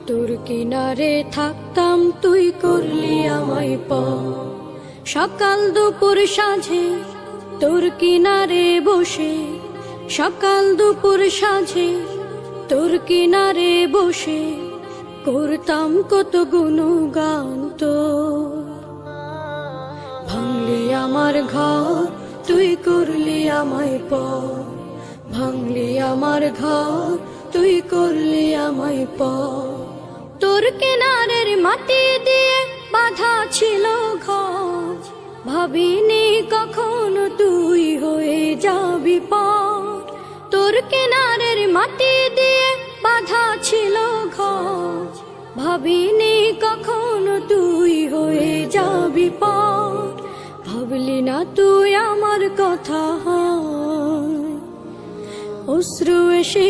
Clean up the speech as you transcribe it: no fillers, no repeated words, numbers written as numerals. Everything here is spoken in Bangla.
তোর কিনারে থাকতাম তুই করলি আমায় সকাল দুপুর সাঁঝে তোর কিনারে বসে, সকাল দুপুর সাঁঝে তোর কিনারে বসে করতাম কত গুণগান তোর। ভাঙলি আমার ঘর তুই করলি আমায় ভাঙলি আমার ঘর তুই করলি আমায় তোর কিনারের মাটি দিয়ে বাঁধা ছিল ঘর, ভাবিনি কখনো তুই হয়ে যাবি পর। তোর কিনারের মাটি দিয়ে বাঁধা ছিল ঘর, ভাবিনি কখনো তুই হয়ে যাবি পর। ভাবলি না তুই আমার কথা, অশ্রু এসে